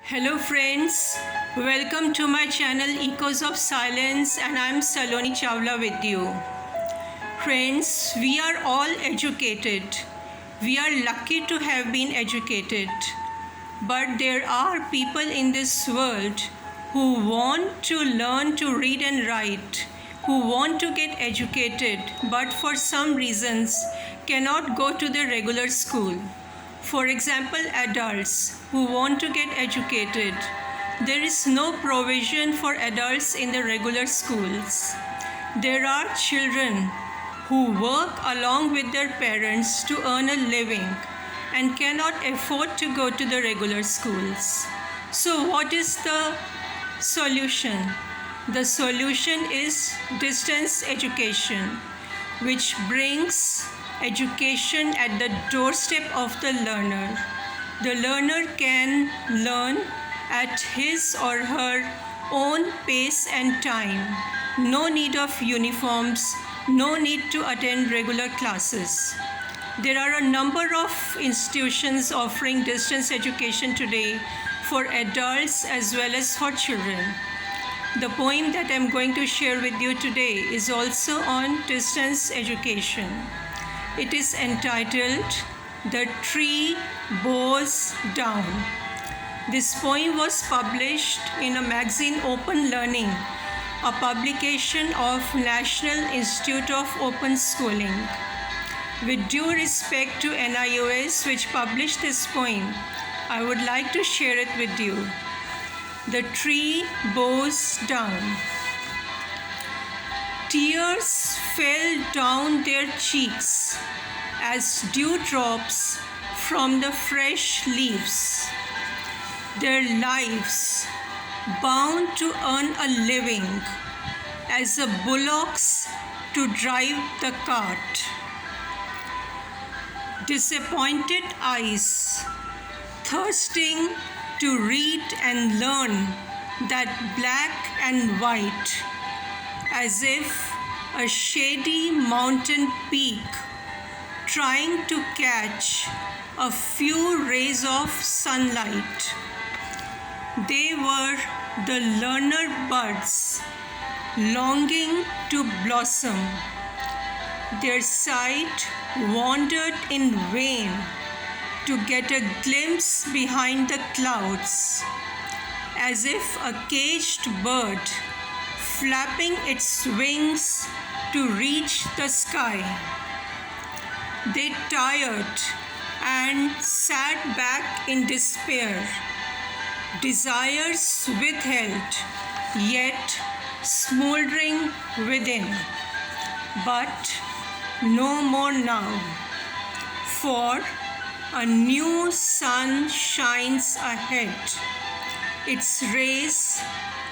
Hello friends, welcome to my channel Echoes of Silence, and I'm Saloni Chawla with you. Friends, we are all educated. We are lucky to have been educated. But there are people in this world who want to learn to read and write, who want to get educated, but for some reasons cannot go to the regular school. For example, adults who want to get educated. There is no provision for adults in the regular schools. There are children who work along with their parents to earn a living and cannot afford to go to the regular schools. So what is the solution? The solution is distance education, which brings education at the doorstep of the learner. The learner can learn at his or her own pace and time. No need of uniforms, no need to attend regular classes. There are a number of institutions offering distance education today for adults as well as for children. The poem that I'm going to share with you today is also on distance education. It is entitled The Tree Bows Down. This poem was published in a magazine Open Learning, a publication of National Institute of Open Schooling. With due respect to NIOS, which published this poem, I would like to share it with you. The Tree Bows Down. Tears fell down their cheeks as dewdrops from the fresh leaves. Their lives bound to earn a living as the bullocks to drive the cart. Disappointed eyes, thirsting to read and learn that black and white, as if a shady mountain peak trying to catch a few rays of sunlight. They were the learner buds longing to blossom. Their sight wandered in vain to get a glimpse behind the clouds, as if a caged bird flapping its wings to reach the sky. They tired and sat back in despair, desires withheld, yet smoldering within. But no more now, for a new sun shines ahead, its rays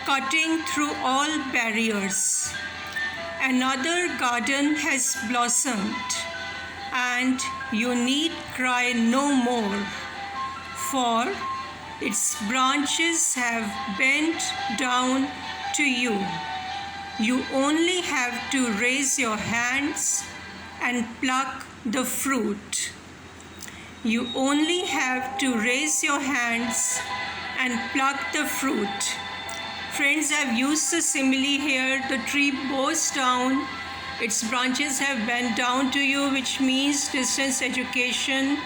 cutting through all barriers. Another garden has blossomed, and you need cry no more, for its branches have bent down to you. You only have to raise your hands and pluck the fruit. You only have to raise your hands and pluck the fruit. Friends, I've used the simile here. The tree bows down, its branches have bent down to you, which means distance education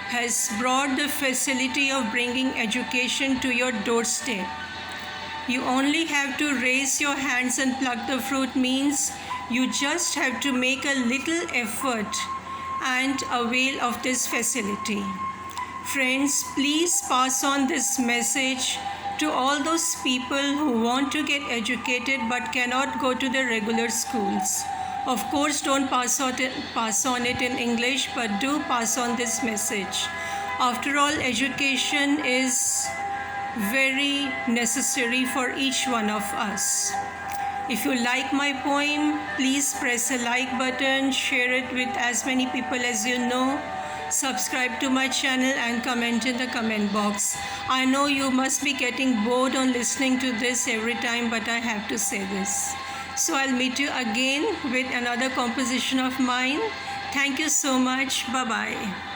has brought the facility of bringing education to your doorstep. You only have to raise your hands and pluck the fruit means you just have to make a little effort and avail of this facility. Friends, please pass on this message to all those people who want to get educated but cannot go to the regular schools. Of course, don't pass on it in English, but do pass on this message. After all, education is very necessary for each one of us. If you like my poem, please press a like button, share it with as many people as you know, subscribe to my channel and comment in the comment box. I know you must be getting bored on listening to this every time, but I have to say this. So I'll meet you again with another composition of mine. Thank you so much. Bye-bye.